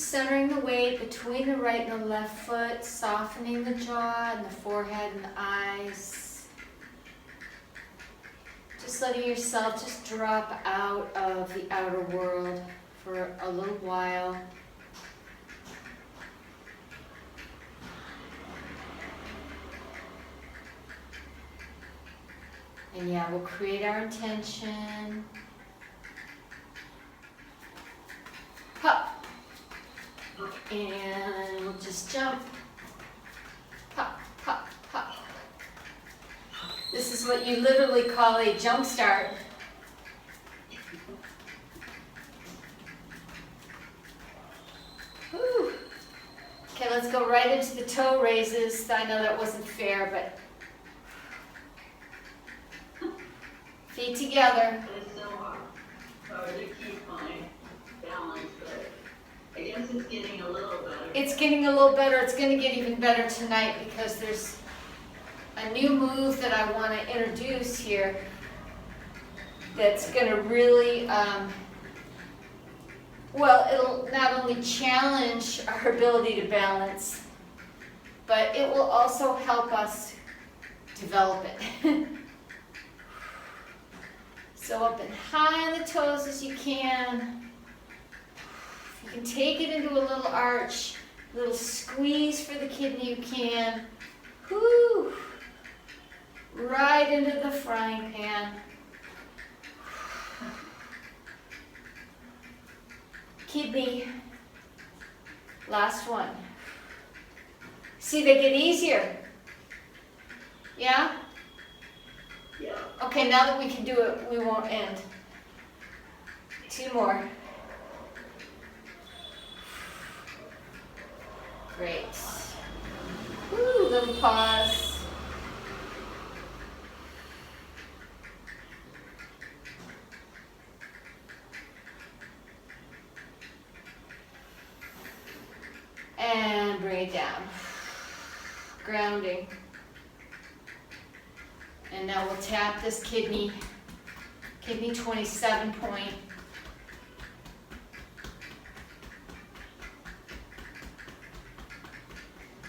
centering the weight between the right and the left foot, softening the jaw and the forehead and the eyes. Just letting yourself just drop out of the outer world for a little while. And yeah, we'll create our intention. Hop. And we'll just jump. Hop, hop, hop. This is what you literally call a jump start. Whew. Okay, let's go right into the toe raises. I know that wasn't fair, but feet together. It's so hard to keep my balance, but I guess it's getting a little better. It's getting a little better. It's going to get even better tonight because there's a new move that I want to introduce here that's going to really, well, it'll not only challenge our ability to balance, but it will also help us develop it. So up and high on the toes as you can. You can take it into a little arch, a little squeeze for the kidney you can. Whoo! Right into the frying pan. Kidney. Last one. See, they get easier. Yeah? Yeah. Okay, now that we can do it, we won't end. 2 more. Great. Woo, little pause. And bring it down. Grounding. And now we'll tap this kidney 27 point.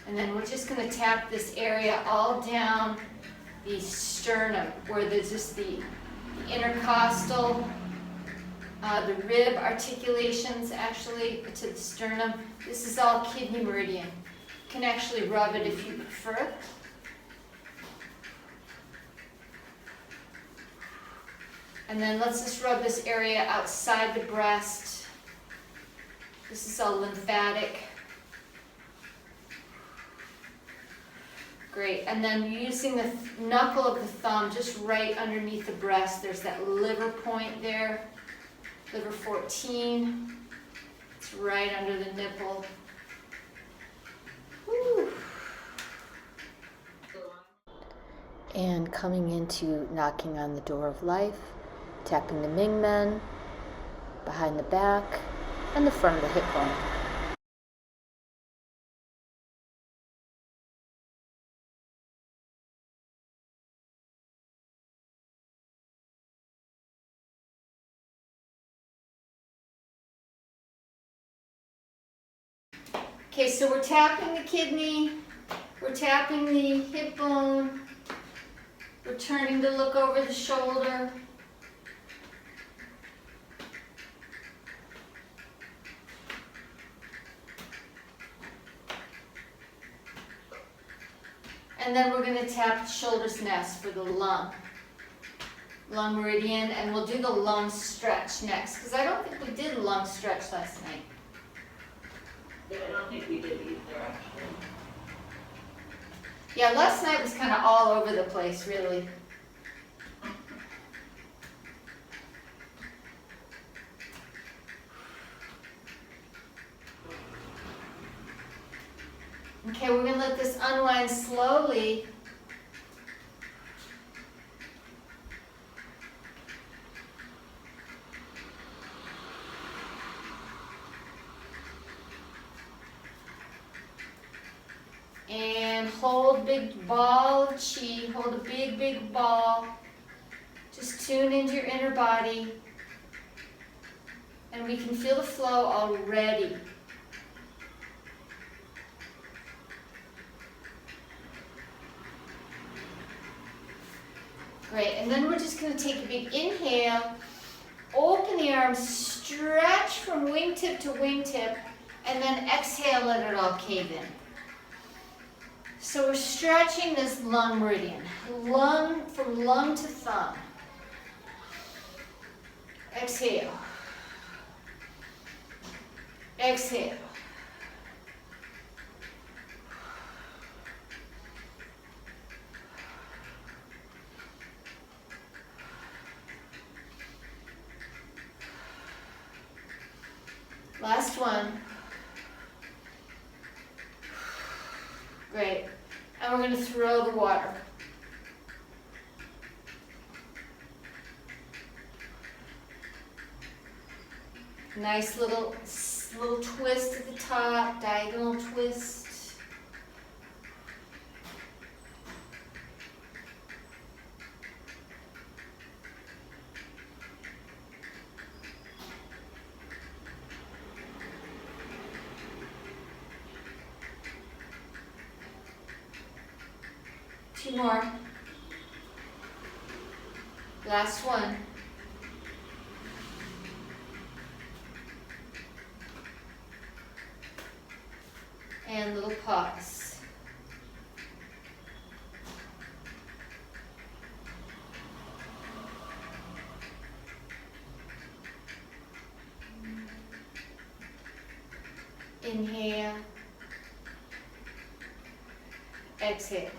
And then we're just going to tap this area all down the sternum, where there's just the intercostal, the rib articulations actually to the sternum. This is all kidney meridian. You can actually rub it if you prefer. And then let's just rub this area outside the breast. This is all lymphatic. Great. And then using the knuckle of the thumb just right underneath the breast. There's that liver point there, liver 14. It's right under the nipple. Woo. And coming into knocking on the door of life, tapping the Ming Men, behind the back, and the front of the hip bone. Okay, so we're tapping the kidney, we're tapping the hip bone, we're turning to look over the shoulder. And then we're going to tap the shoulders nest for the lung meridian, and we'll do the lung stretch next, because I don't think we did a lung stretch last night. Yeah, I don't think we did either, actually. Yeah, last night was kind of all over the place, really. Okay, we're going to let this unwind slowly. And hold big ball of chi, hold a big, big ball. Just tune into your inner body. And we can feel the flow already. just going to take a big inhale, open the arms, stretch from wingtip to wingtip, and then exhale, let it all cave in. So we're stretching this lung meridian, lung from lung to thumb. Exhale. Exhale. Last one. Great. And we're going to throw the water. Nice little twist at the top, diagonal twist. Two more. Last one. And little pause. Inhale. Exhale.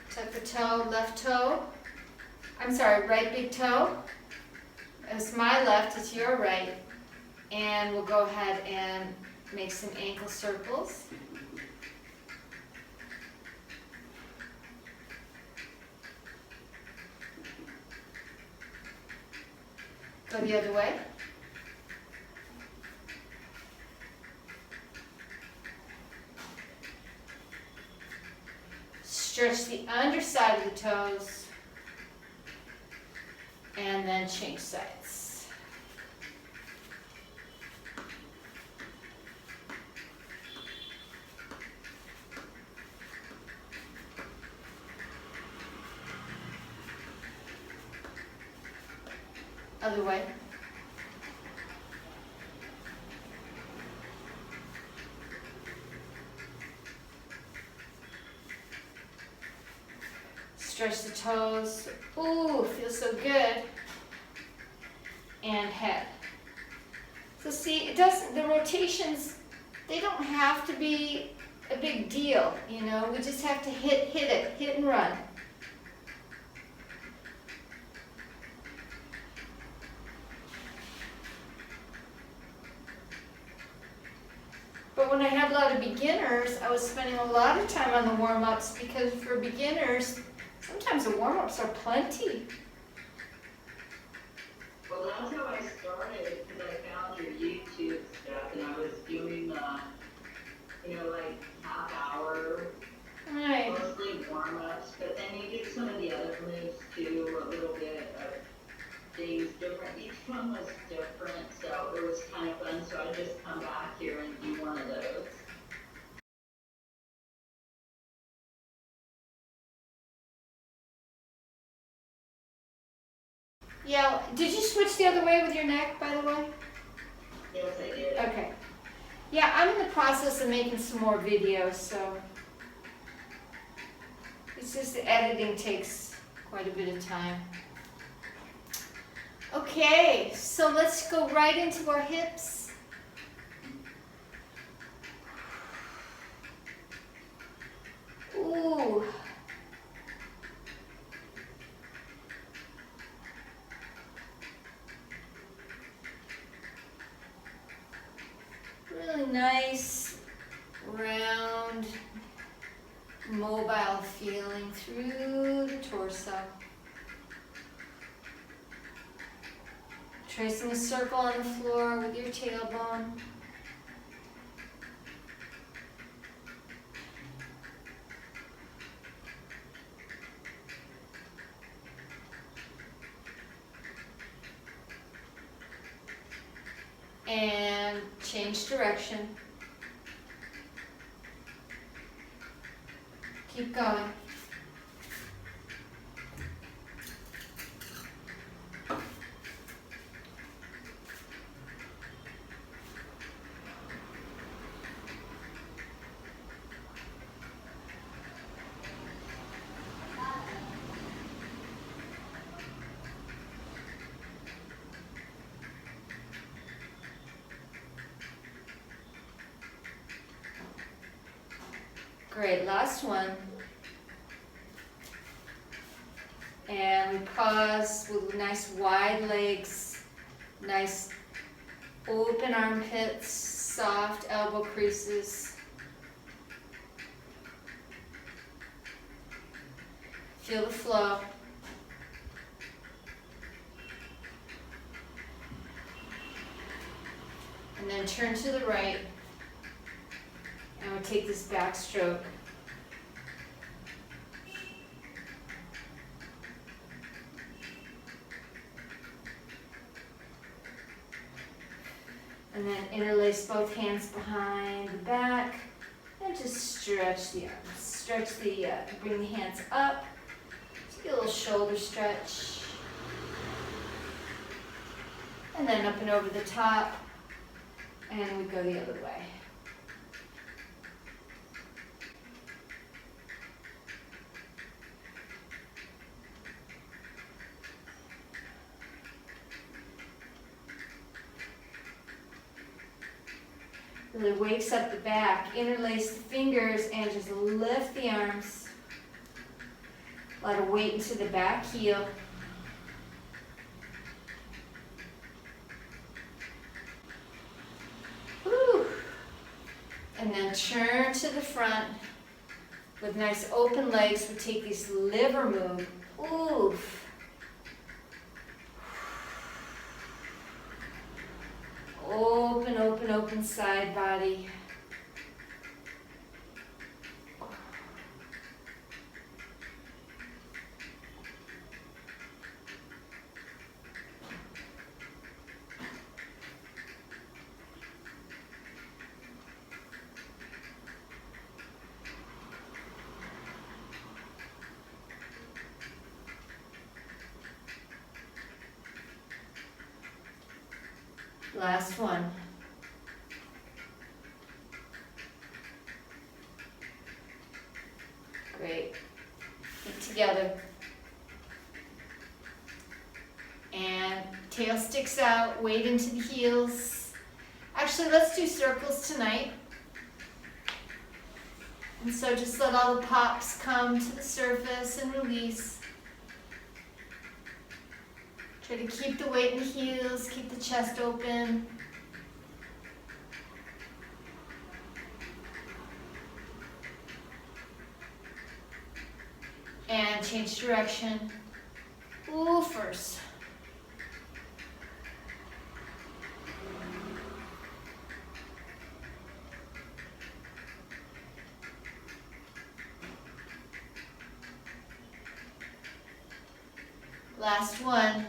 Tuck the toe, left toe. I'm sorry, right big toe. It's my left, it's your right. And we'll go ahead and make some ankle circles. Go the other way. Stretch the underside of the toes. And then change sides. Other way. Stretch the toes. Ooh, feels so good. And head. So see, the rotations, they don't have to be a big deal, you know, we just have to hit and run. But when I had a lot of beginners, I was spending a lot of time on the warm-ups because for beginners, sometimes the warm-ups are plenty. Well, that's how I started, because I found your YouTube stuff, and I was doing, like half hour, Right. mostly warm-ups, but then you do some of the other moves too, a little bit of things different. Each one was different, so it was kind of fun, so I just come back here and do one of those. Yeah, did you switch the other way with your neck, by the way? Yes, I did. Okay. Yeah, I'm in the process of making some more videos, so it's just the editing takes quite a bit of time. Okay, so let's go right into our hips. Ooh. Really nice, round, mobile feeling through the torso. Tracing a circle on the floor with your tailbone. And change direction. Keep going. Great, last one. And we pause with nice wide legs, nice open armpits, soft elbow creases. Feel the flow. And then turn to the right. And we'll take this back stroke. And then interlace both hands behind the back and just stretch the arms. Stretch the, bring the hands up. Just get a little shoulder stretch. And then up and over the top. And we go the other way. Really wakes up the back. Interlace the fingers and just lift the arms. A lot of weight into the back heel. Woo. And then turn to the front with nice open legs. We take this liver move. Oof. Open, open, open side body. Last one. Great. Feet together. And tail sticks out, weight into the heels. Actually, let's do circles tonight. And so just let all the pops come to the surface and release. Try to keep the weight in the heels, keep the chest open. And change direction. Woofers. Last one.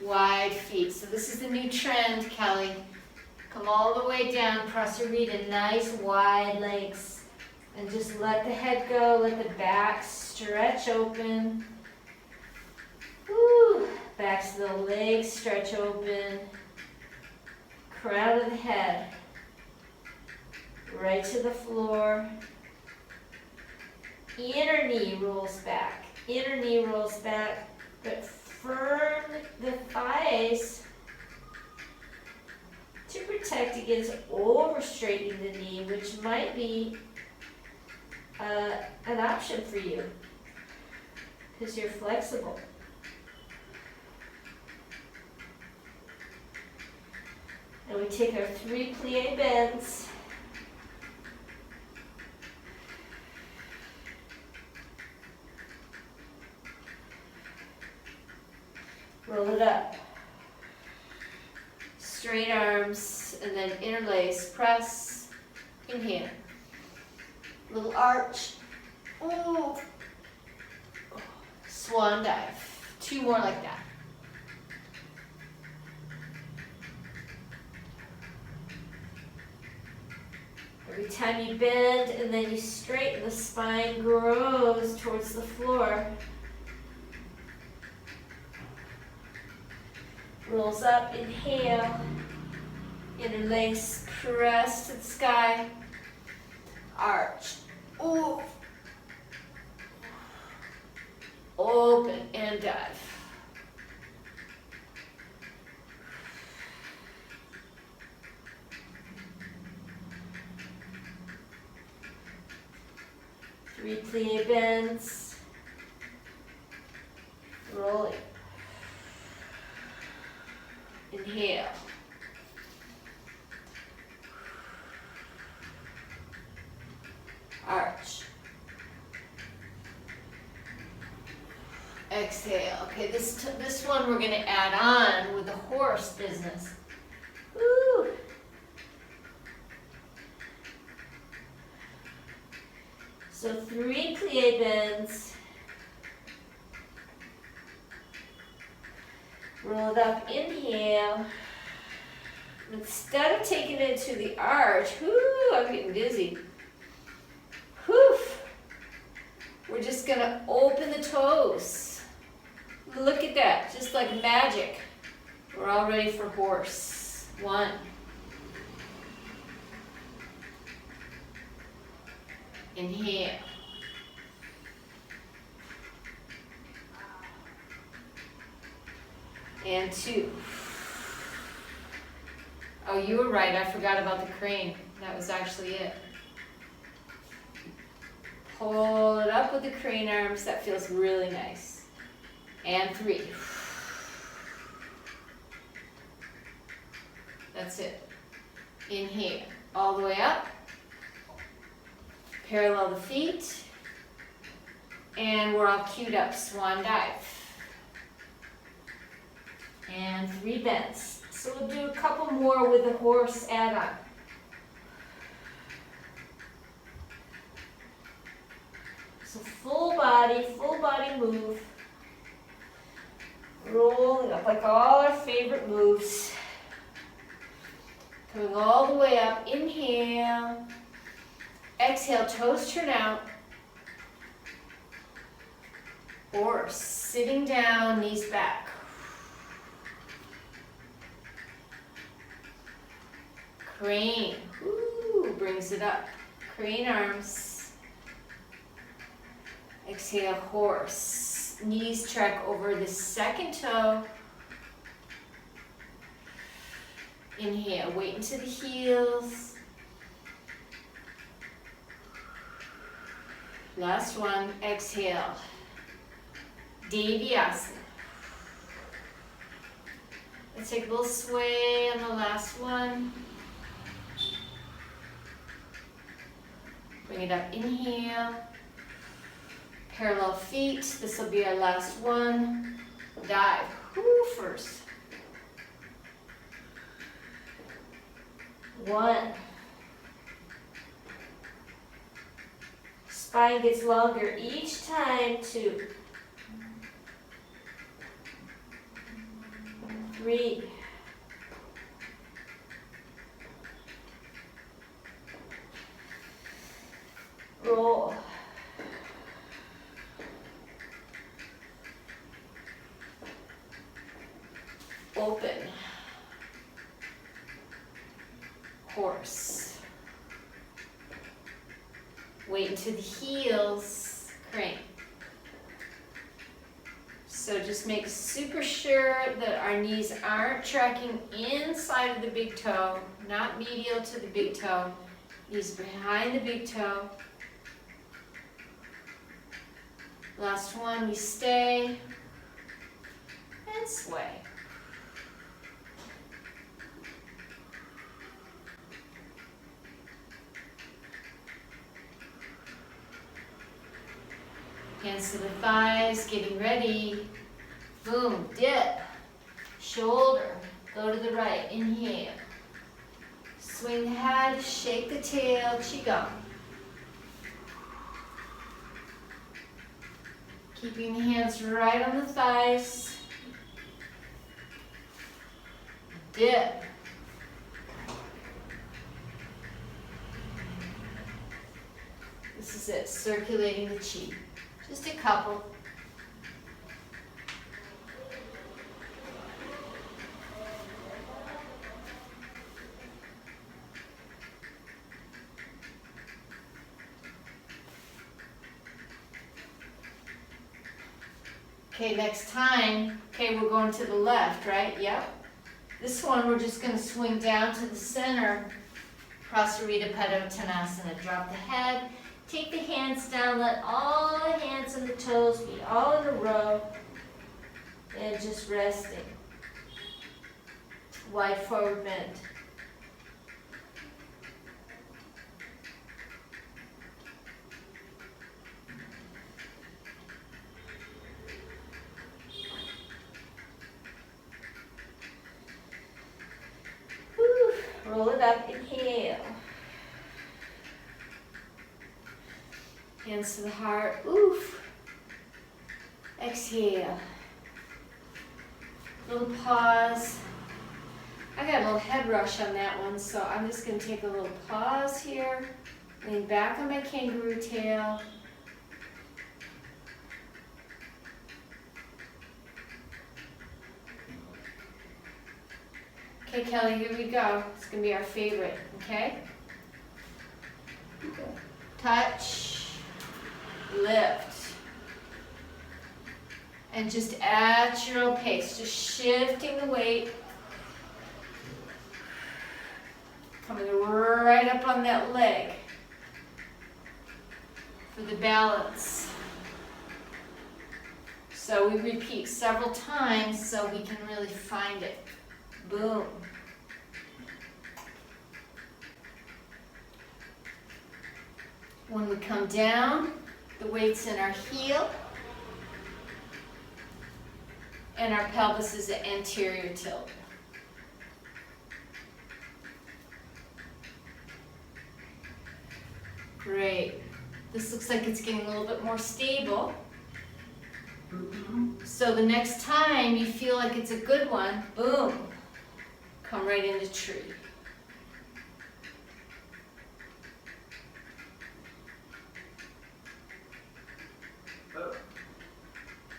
Wide feet. So this is the new trend, Kelly. Come all the way down, prasarita, nice wide legs. And just let the head go, let the back stretch open. Woo. Back to the legs, stretch open. Crown of the head. Right to the floor. Inner knee rolls back. Inner knee rolls back, but firm the thighs to protect against over straightening the knee, which might be an option for you because you're flexible. And we take our 3 plie bends. Roll it up. Straight arms and then interlace, press, inhale. Little arch. Ooh. Swan dive. 2 more like that. Every time you bend and then you straighten, the spine grows towards the floor. Rolls up, inhale. Inner legs press to the sky. Arch. Ooh. Open and dive. Three plie bends. Rolling. Inhale. Arch. Exhale. Okay, this one we're going to add on with the horse business. Woo. So 3 plie bends. Roll it up, inhale. Instead of taking it to the arch, whoo, I'm getting dizzy. Whew. We're just gonna open the toes. Look at that, just like magic. We're all ready for horse. 1. Inhale. And 2. Oh, you were right, I forgot about the crane. That was actually it. Pull it up with the crane arms, that feels really nice. And 3. That's it. Inhale, all the way up. Parallel the feet. And we're all queued up, swan dive. And 3 bends. So we'll do a couple more with the horse add-on. So full body move. Rolling up like all our favorite moves. Coming all the way up, inhale. Exhale, toes turn out. Horse, sitting down, knees back. Crane, ooh, brings it up. Crane arms. Exhale, horse. Knees track over the second toe. Inhale, weight into the heels. Last one, exhale. Deviasana. Let's take a little sway on the last one. Bring it up, inhale. Parallel feet, this will be our last one. Dive, whoo, first. 1. Spine gets longer each time, 2. 3. Roll. Open. Horse. Weight into the heels. Crane. So just make super sure that our knees aren't tracking inside of the big toe, not medial to the big toe. Knees behind the big toe. Last one, we stay and sway. Hands to the thighs, getting ready. Boom, dip. Shoulder, go to the right, inhale. Swing the head, shake the tail, Qigong. Keeping the hands right on the thighs. Dip. This is it, circulating the chi. Just a couple. Okay, next time, okay, we're going to the left, right? Yep. This one, we're just going to swing down to the center, Prasarita Padottanasana. Drop the head, take the hands down, let all the hands and the toes be all in a row, and just resting. Wide forward bend. Roll it up, inhale. Hands to the heart, oof. Exhale. Little pause. I got a little head rush on that one, so I'm just going to take a little pause here. Lean back on my kangaroo tail. Okay, Kelly, here we go. It's going to be our favorite, okay? Touch, lift. And just at your own pace, just shifting the weight. Coming right up on that leg for the balance. So we repeat several times so we can really find it. Boom. When we come down, the weight's in our heel, and our pelvis is the anterior tilt. Great. This looks like it's getting a little bit more stable. So the next time you feel like it's a good one, boom, come right into tree.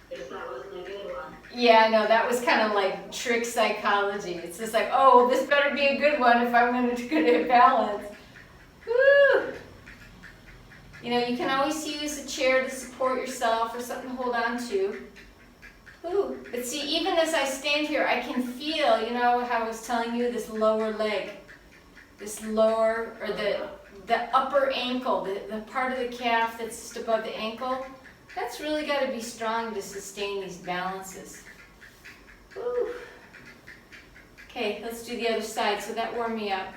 Guess that wasn't a good one. Yeah, no, that was kind of like trick psychology. It's just like, oh, this better be a good one if I'm going to balance. Woo! You know, you can always use a chair to support yourself or something to hold on to. Ooh. But see, even as I stand here, I can feel, you know how I was telling you, this lower leg. This lower, or the upper ankle, the part of the calf that's just above the ankle. That's really got to be strong to sustain these balances. Ooh. Okay, let's do the other side. So that warmed me up.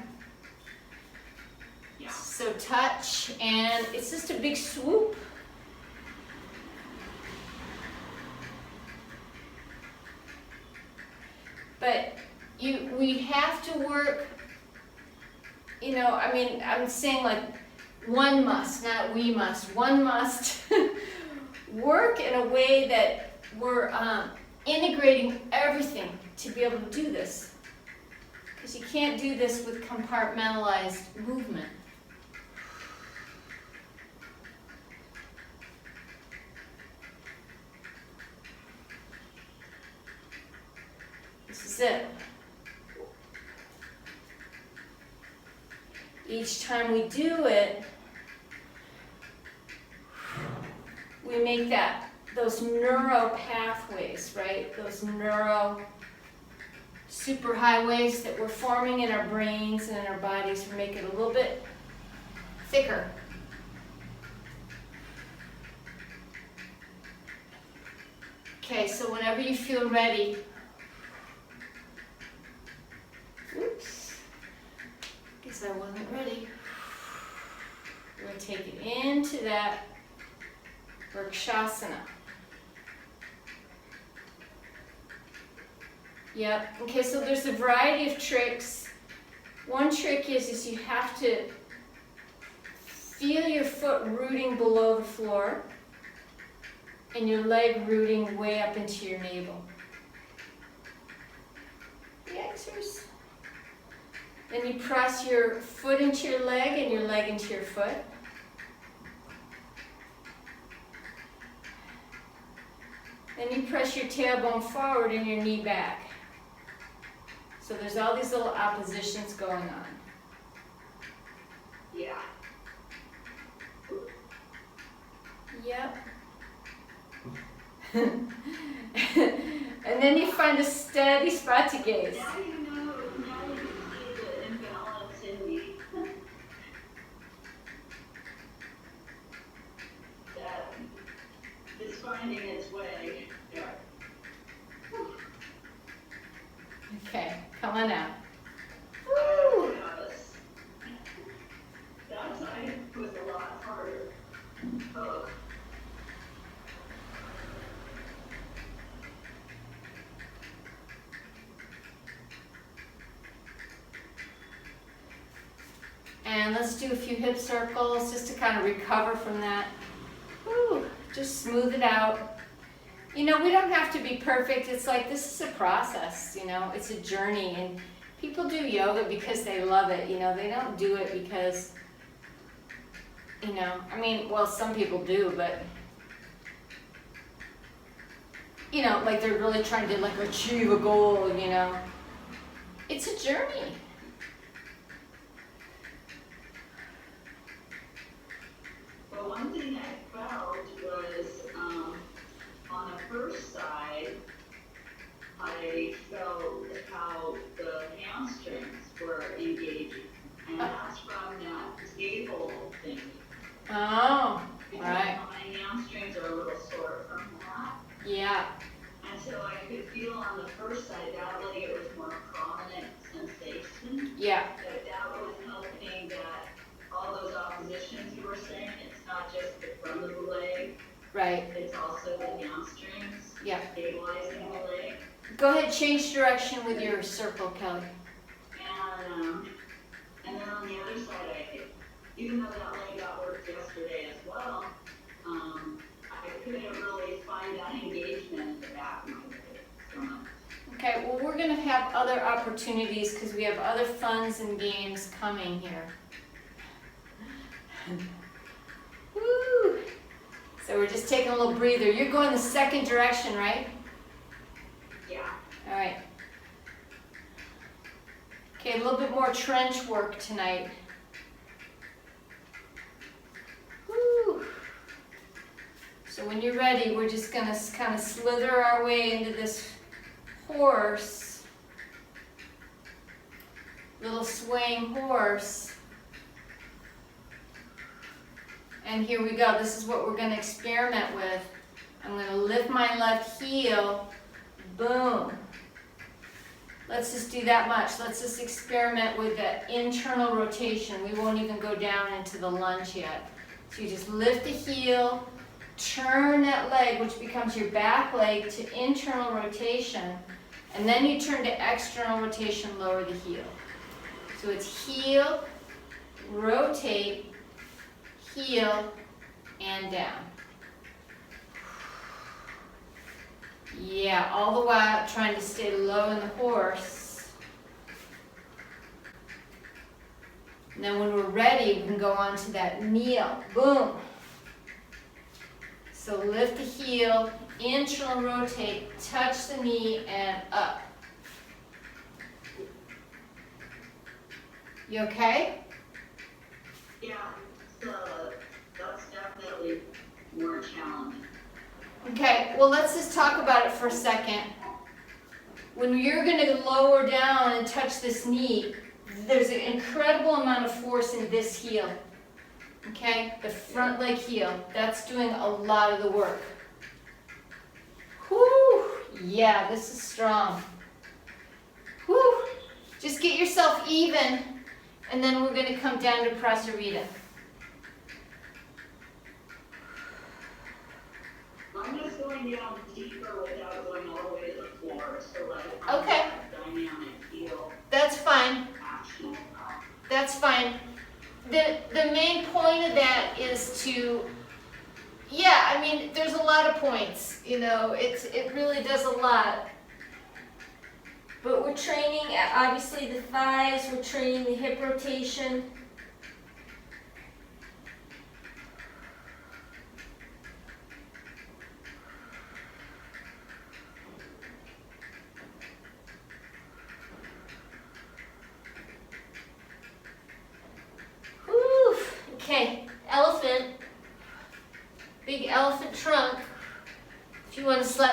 Yeah. So touch, and it's just a big swoop. But we have to work, you know, I mean, I'm saying like one must, not we must. One must work in a way that we're integrating everything to be able to do this. Because you can't do this with compartmentalized movement. This is it. Each time we do it, we make those neuro pathways, right? Those neuro superhighways that we're forming in our brains and in our bodies, we make it a little bit thicker. Okay, so whenever you feel ready, oops, guess I wasn't ready. We're going to take it into that Vrikshasana. Yep, okay, so there's a variety of tricks. One trick is you have to feel your foot rooting below the floor and your leg rooting way up into your navel. The Xers. Then you press your foot into your leg and your leg into your foot. Then you press your tailbone forward and your knee back. So there's all these little oppositions going on. Yeah. Yep. And then you find a steady spot to gaze. Now you know, now you see the imbalance in me. That is finding its way. Yeah. Okay, come on out. Woo! That side was a lot harder. Oh. And let's do a few hip circles just to kind of recover from that. Woo, just smooth it out. You know, we don't have to be perfect. It's like, this is a process, you know, it's a journey. And people do yoga because they love it, you know, they don't do it because, you know, I mean, well, some people do, but, you know, like they're really trying to like achieve a goal, you know. It's a journey. Well, one thing I found was on the first side, I felt how the hamstrings were engaging. And that's from that table thing. Oh, Because right. my hamstrings are a little sore from that. Yeah, And so I could feel on the first side, that leg, it was more prominent sensation. yeah, That was helping that all those oppositions you were saying, it's not just the front of the leg, right, it's also the hamstrings, yeah. stabilizing the leg. Go ahead, change direction with your circle, Kelly. And then on the other side, even though that leg got worked yesterday as well, I couldn't really find that engagement in the back of my leg so much. Okay, well, we're gonna have other opportunities because we have other funs and games coming here. Woo! So we're just taking a little breather. You're going the second direction, right? Yeah. All right. Okay, a little bit more trench work tonight. Woo! So when you're ready, we're just gonna kind of slither our way into this horse. Little swaying horse. And here we go. This is what we're going to experiment with. I'm going to lift my left heel. Boom. Let's just do that much. Let's just experiment with the internal rotation. We won't even go down into the lunge yet. So you just lift the heel, turn that leg, which becomes your back leg, to internal rotation. And then you turn to external rotation, lower the heel. So it's heel, rotate, heel, and down. Yeah, all the while trying to stay low in the horse. And then when we're ready, we can go on to that kneel. Boom. So lift the heel, internal rotate, touch the knee, and up. You okay? Yeah, so that's definitely more challenging. Okay, well, let's just talk about it for a second. When you're going to lower down and touch this knee, there's an incredible amount of force in this heel. Okay, the front leg heel. That's doing a lot of the work. Whew, yeah, this is strong. Whew, just get yourself even, and then we're going to come down to Prasarita. I'm just going down deeper without going all the way to the floor, so like I'm Okay. that dynamic heel That's fine. action. That's fine. The main point of that is to, yeah, I mean, there's a lot of points, you know, it really does a lot. But we're training, obviously, the thighs, we're training the hip rotation.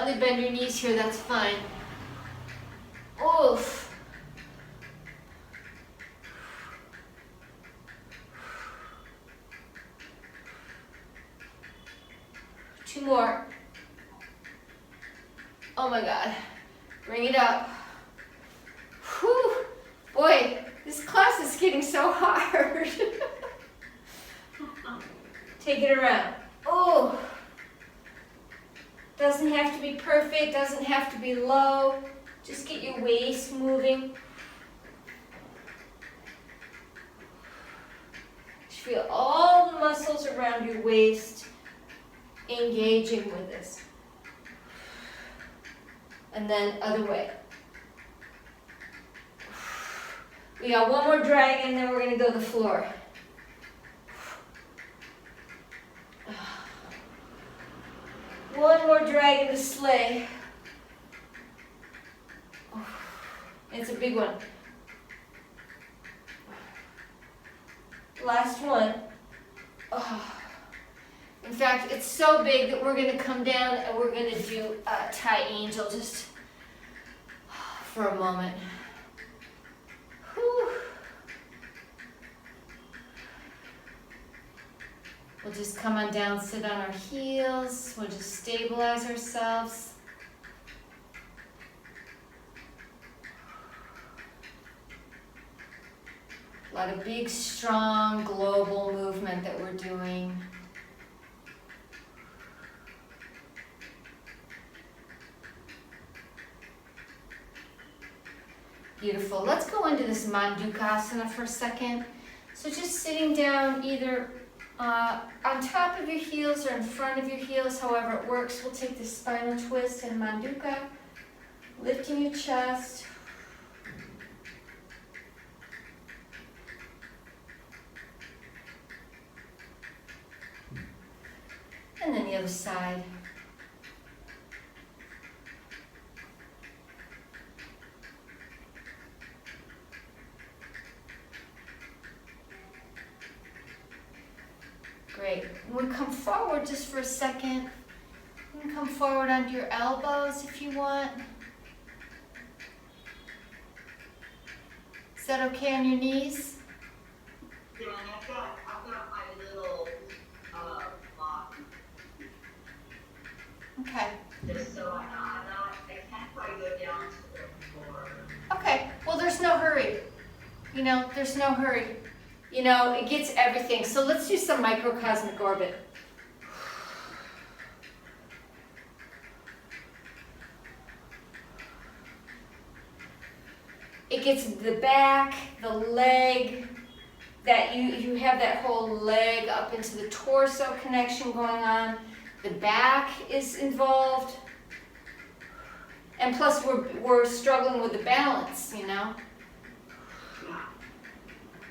slightly bend your knees here, that's fine. Oof. 2 more. Oh my God. Bring it up. Whew. Boy, this class is getting so hard. Take it around. Oh. Doesn't have to be perfect, doesn't have to be low. Just get your waist moving. Just feel all the muscles around your waist engaging with this. And then other way. We got one more dragon, then we're gonna go to the floor. One more dragon to slay. It's a big one. Last one. Oh. In fact, it's so big that we're going to come down and we're going to do a Thai angel just for a moment. Whew. We'll just come on down, sit on our heels. We'll just stabilize ourselves. A lot of big, strong, global movement that we're doing. Beautiful. Let's go into this Mandukasana for a second. So just sitting down either on top of your heels or in front of your heels, however it works. We'll take the spinal twist in Manduka, lifting your chest. And then the other side. Great. When we come forward just for a second, you can come forward onto your elbows if you want. Is that okay on your knees? Yeah, and I've got my little block. Okay. Just so I can't quite go down to the floor. Okay. Well, there's no hurry. You know, there's no hurry. You know, it gets everything. So let's do some microcosmic orbit. It gets the back, the leg, that you have that whole leg up into the torso connection going on. The back is involved. And plus we're struggling with the balance, you know.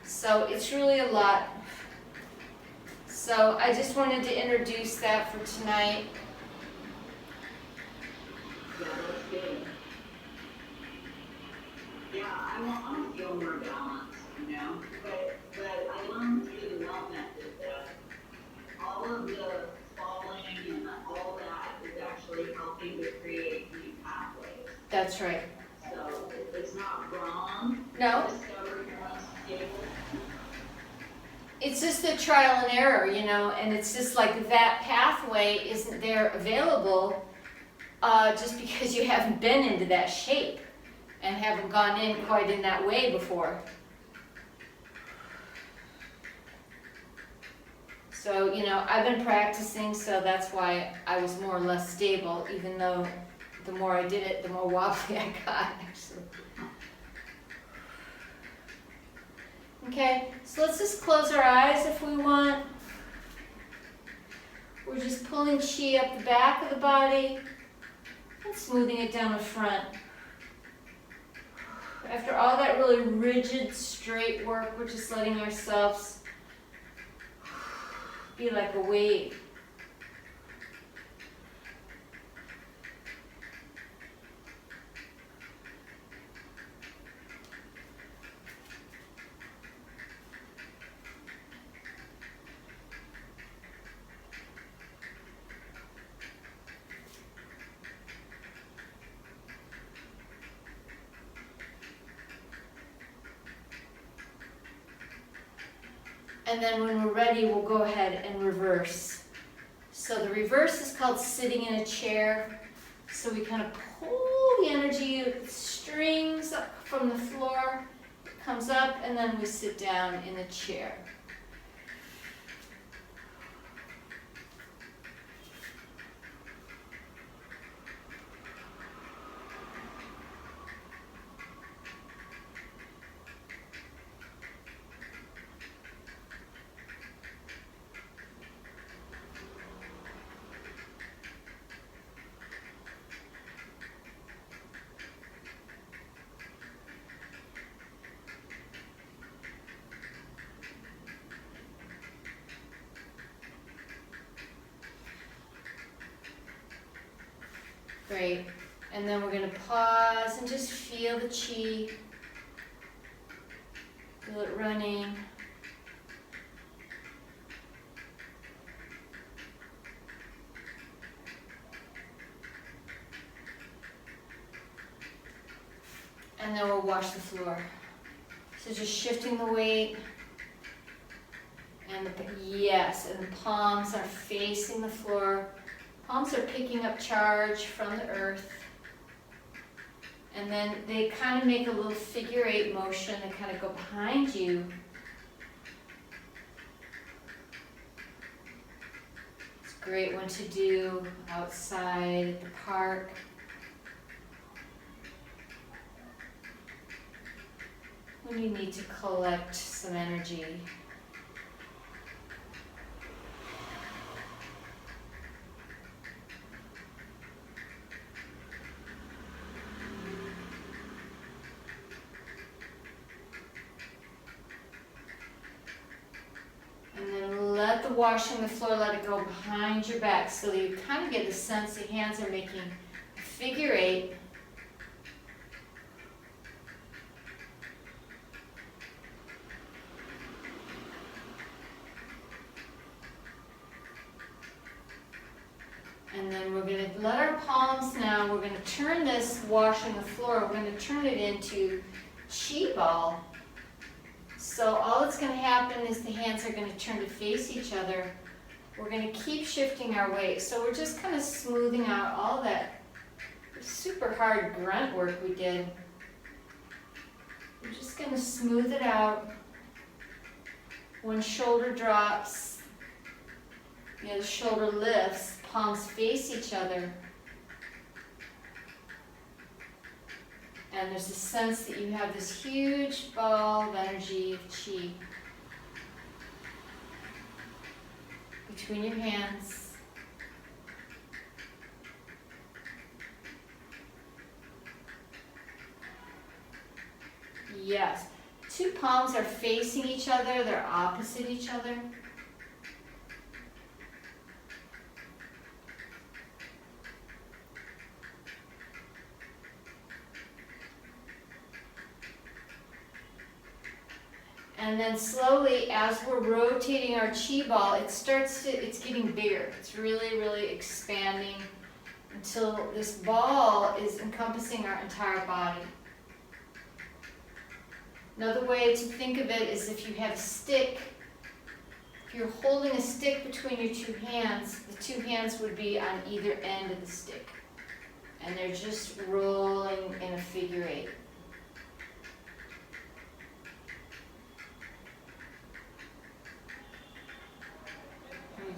So it's really a lot. So I just wanted to introduce that for tonight. Yeah, that's good. Yeah, I want to feel more balanced, you know. But I learned through the well method that all of the falling and all that is actually helping to create new pathways. That's right. So it's not wrong. No. Discovery once stable. It's just a trial and error, you know, and it's just like that pathway isn't there available just because you haven't been into that shape and haven't gone in quite in that way before. So, you know, I've been practicing, so that's why I was more or less stable, even though the more I did it, the more wobbly I got, actually. Okay, so let's just close our eyes if we want. We're just pulling chi up the back of the body and smoothing it down the front. After all that really rigid, straight work, we're just letting ourselves be like a wave. And then when we're ready, we'll go ahead and reverse. So the reverse is called sitting in a chair. So we kind of pull the energy, strings up from the floor, it comes up, and then we sit down in the chair. Great. And then we're going to pause and just feel the chi. Feel it running. And then we'll wash the floor. So just shifting the weight. And yes, and the palms are facing the floor. Palms are picking up charge from the earth. And then they kind of make a little figure 8 motion. They kind of go behind you. It's a great one to do outside at the park. When you need to collect some energy. And then let the washing the floor, let it go behind your back so you kind of get the sense the hands are making a figure 8. And then we're going to let our palms now, we're going to turn this washing the floor, we're going to turn it into chi ball. So all that's going to happen is the hands are going to turn to face each other. We're going to keep shifting our weight. So we're just kind of smoothing out all that super hard grunt work we did. We're just going to smooth it out. One shoulder drops, the other shoulder lifts. Palms face each other. And there's a sense that you have this huge ball of energy, of chi, between your hands. Yes. Two palms are facing each other, they're opposite each other. And then slowly, as we're rotating our chi ball, it's getting bigger. It's really, really expanding until this ball is encompassing our entire body. Another way to think of it is if you have a stick, if you're holding a stick between your two hands, the two hands would be on either end of the stick. And they're just rolling in a figure 8.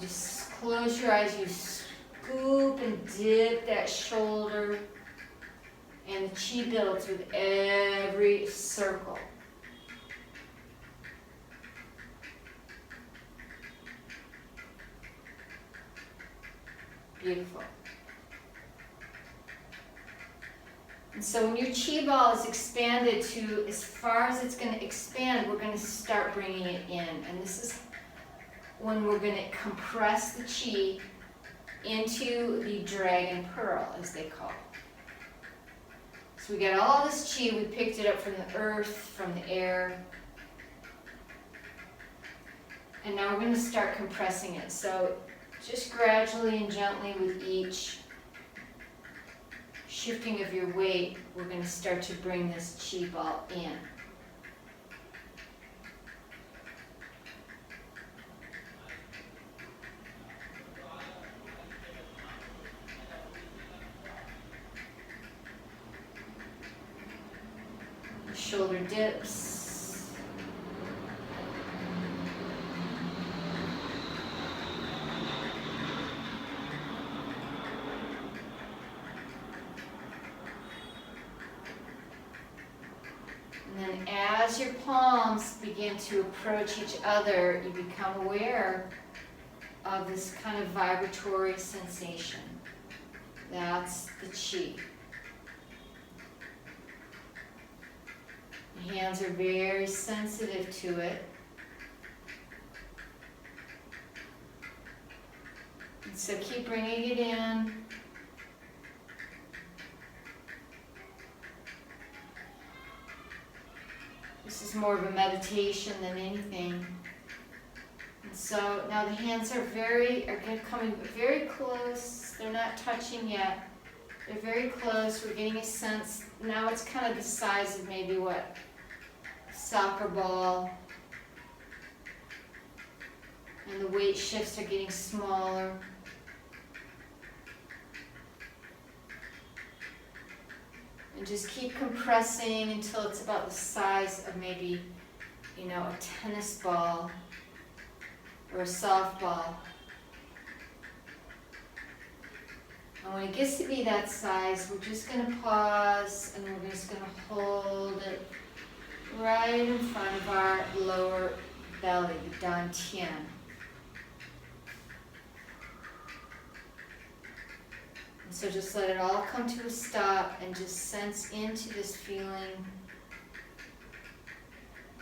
Just close your eyes, you scoop and dip that shoulder, and the chi builds with every circle. Beautiful. And so when your chi ball is expanded to as far as it's going to expand, we're going to start bringing it in. And this is when we're going to compress the chi into the dragon pearl, as they call it. So we got all this chi, we picked it up from the earth, from the air, and now we're going to start compressing it. So just gradually and gently with each shifting of your weight, we're going to start to bring this chi ball in. shoulder dips. And then as your palms begin to approach each other, you become aware of this kind of vibratory sensation. That's the chi. The hands are very sensitive to it. And so keep bringing it in. This is more of a meditation than anything. And so now the hands are coming very close. They're not touching yet. They're very close. We're getting a sense. Now it's kind of the size of maybe what? Soccer ball. And the weight shifts are getting smaller. And just keep compressing until it's about the size of maybe, a tennis ball or a softball. And when it gets to be that size, we're just going to pause and we're just going to hold it right in front of our lower belly, the dantian. And so just let it all come to a stop and just sense into this feeling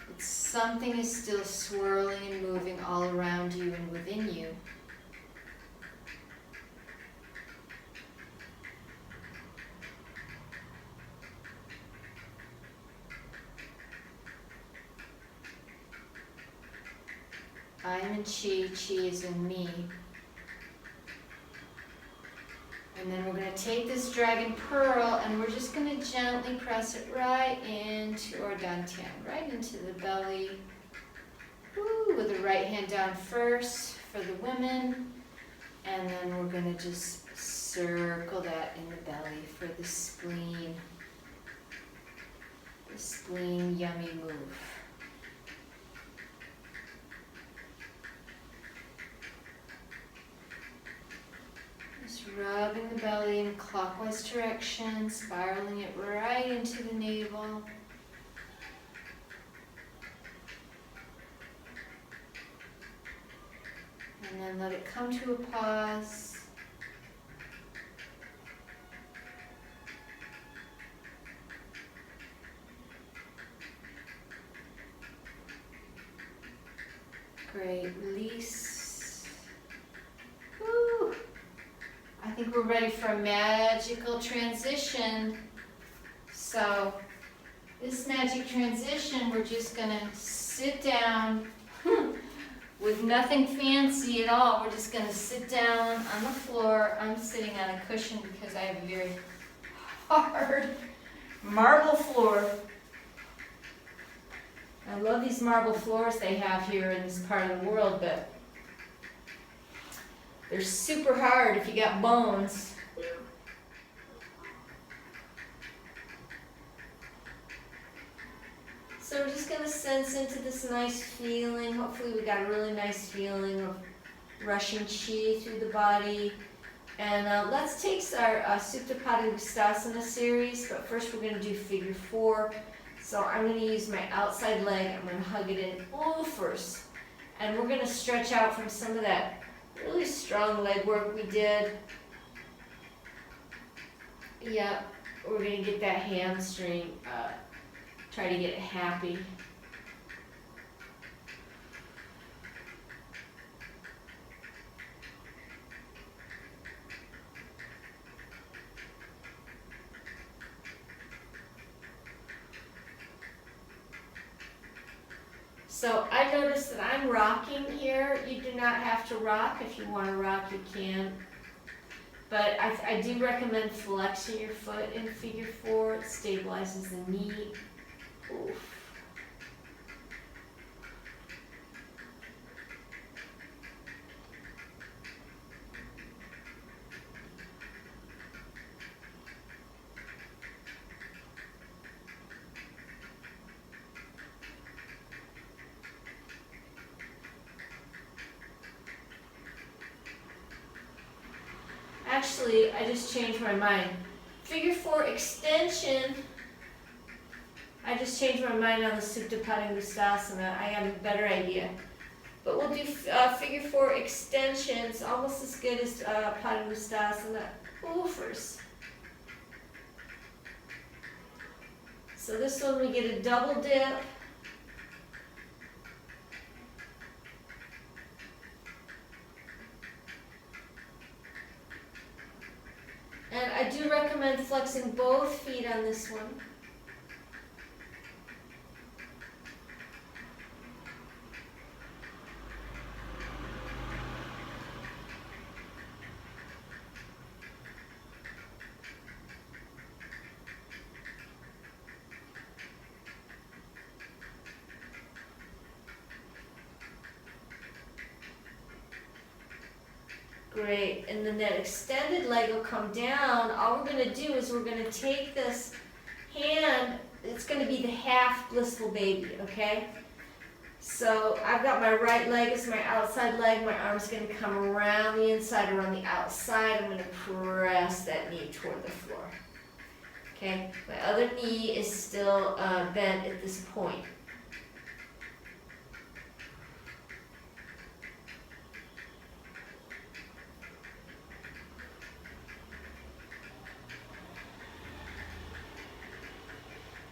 that something is still swirling and moving all around you and within you. I am in chi, chi is in me. And then we're going to take this dragon pearl and we're just going to gently press it right into our dantian, right into the belly. Woo, with the right hand down first for the women. And then we're going to just circle that in the belly for the spleen. The spleen yummy move. Rubbing the belly in clockwise direction, spiraling it right into the navel. And then let it come to a pause. Great, release. Woo. I think we're ready for a magical transition. So this magic transition, we're just going to sit down with nothing fancy at all. We're just going to sit down on the floor. I'm sitting on a cushion because I have a very hard marble floor. I love these marble floors they have here in this part of the world, but they're super hard if you got bones. So we're just going to sense into this nice feeling. Hopefully we got a really nice feeling of rushing chi through the body. And let's take our Supta Padangusthasana series, but first we're going to do figure 4. So I'm going to use my outside leg. I'm going to hug it in first. And we're going to stretch out from some of that really strong leg work we did. Yep, we're going to get that hamstring, try to get it happy. So I noticed that I'm rocking here. You do not have to rock. If you want to rock, you can. But I do recommend flexing your foot in figure 4. It stabilizes the knee. Oof. actually, I just changed my mind. Figure 4 extension. I just changed my mind on the Supta Padangusthasana. I have a better idea. But we'll do figure 4 extensions, almost as good as Padangusthasana. Oofers. So this one we get a double dip. And I do recommend flexing both feet on this one. Great, and then that extended leg will come down. All we're going to do is we're going to take this hand, it's going to be the half blissful baby, okay? So I've got my right leg as my outside leg, my arm's going to come around the inside, around the outside. I'm going to press that knee toward the floor. Okay, my other knee is still bent at this point.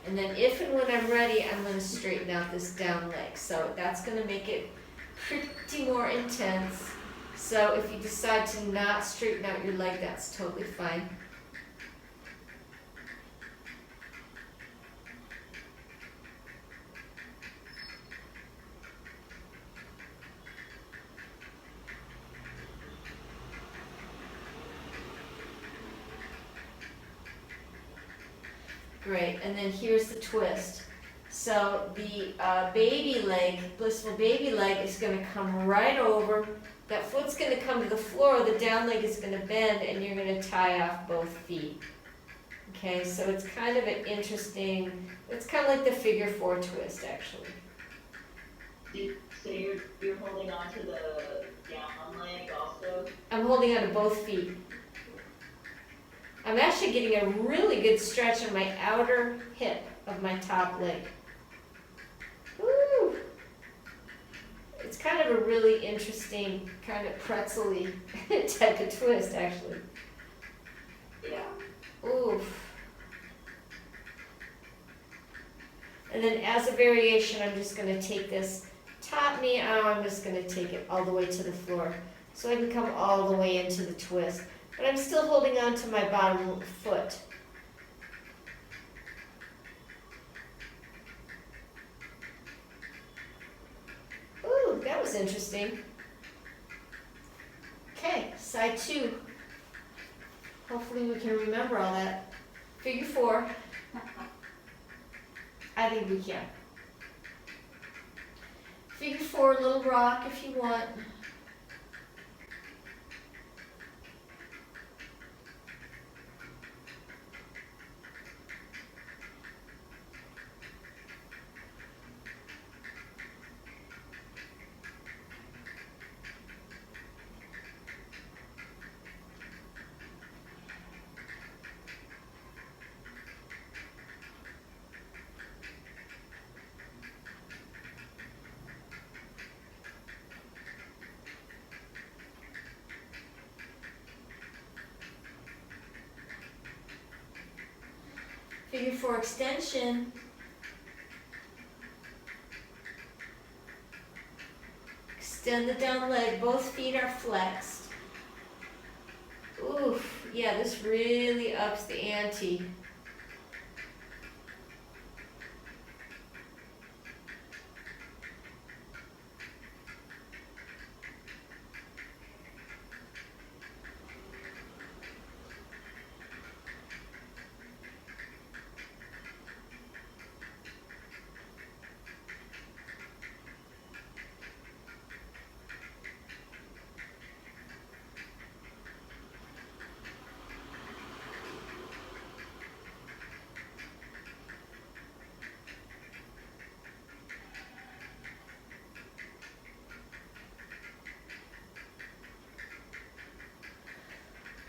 And then if and when I'm ready, I'm going to straighten out this down leg. So that's going to make it pretty more intense. So if you decide to not straighten out your leg, that's totally fine. Great, and then here's the twist. So the baby leg, blissful baby leg, is going to come right over. That foot's going to come to the floor, the down leg is going to bend, and you're going to tie off both feet. Okay, so it's kind of an interesting, it's kind of like the figure 4 twist, actually. So you're holding on to the down leg also? I'm holding on to both feet. I'm actually getting a really good stretch on my outer hip of my top leg. Woo! It's kind of a really interesting, kind of pretzel-y type of twist, actually. Yeah. Oof. And then as a variation, I'm just going to take this top knee out, I'm just going to take it all the way to the floor. So I can come all the way into the twist. But I'm still holding on to my bottom foot. Ooh, that was interesting. Okay, side 2. Hopefully we can remember all that. Figure 4. I think we can. Figure 4, little rock if you want. Figure 4 extension. Extend the down leg, both feet are flexed. Oof, yeah, this really ups the ante.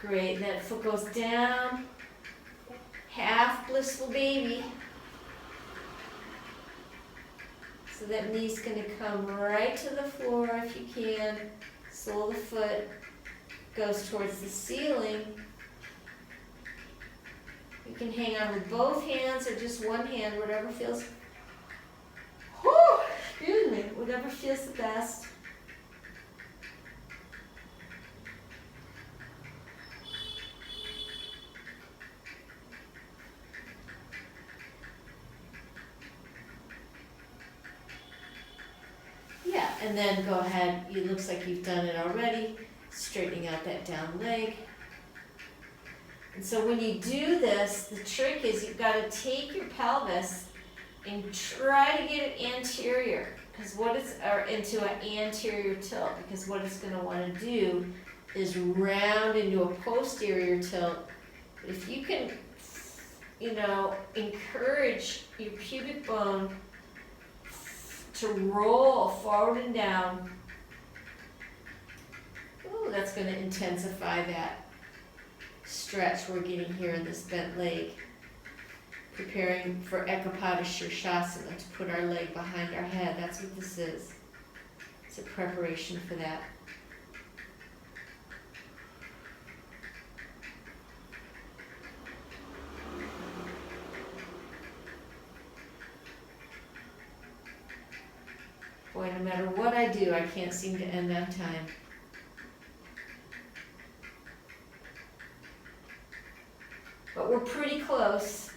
Great, then foot goes down, half blissful baby. So that knee's gonna come right to the floor if you can. Sole of the foot goes towards the ceiling. You can hang on with both hands or just one hand, whatever feels, excuse me, whatever feels the best. Yeah, and then go ahead, it looks like you've done it already, straightening out that down leg. And so when you do this, the trick is you've got to take your pelvis and try to get it anterior, because or into an anterior tilt, because what it's going to want to do is round into a posterior tilt. But if you can, encourage your pubic bone to roll forward and down, ooh, that's going to intensify that stretch we're getting here in this bent leg. Preparing for Ekapada Shirshasana, to put our leg behind our head. That's what this is. It's a preparation for that. Boy, no matter what I do, I can't seem to end on time. But we're pretty close.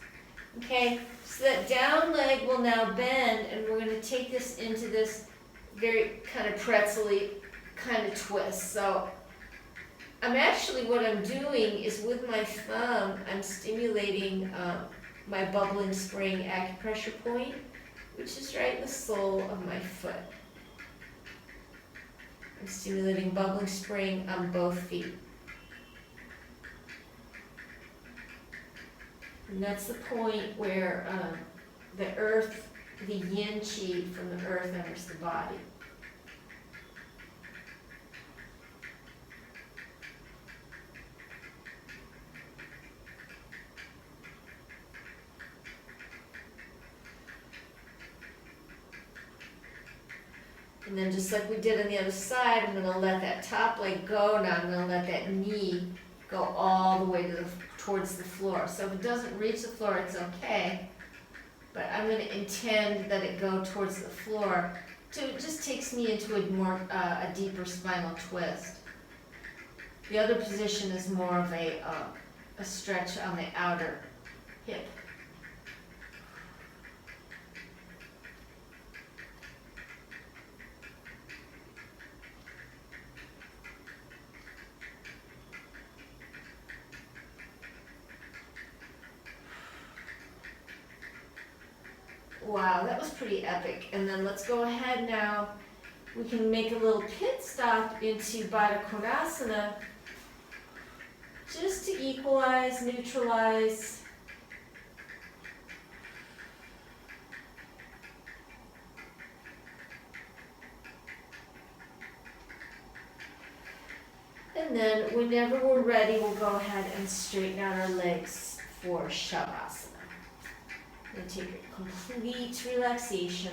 Okay, so that down leg will now bend, and we're going to take this into this very kind of pretzel-y kind of twist. So what I'm doing is with my thumb, I'm stimulating my bubbling spring acupressure point, which is right in the sole of my foot. I'm stimulating bubbling spring on both feet. And that's the point where the earth, the yin chi from the earth enters the body. And then just like we did on the other side, I'm going to let that top leg go. Now I'm going to let that knee go all the way towards the floor. So if it doesn't reach the floor, it's okay. But I'm going to intend that it go towards the floor. It just takes me into a deeper spinal twist. The other position is more of a stretch on the outer hip. Wow, that was pretty epic. And then let's go ahead now. We can make a little pit stop into Baddha Konasana just to equalize, neutralize. And then whenever we're ready, we'll go ahead and straighten out our legs for Shavasana. And take a complete relaxation.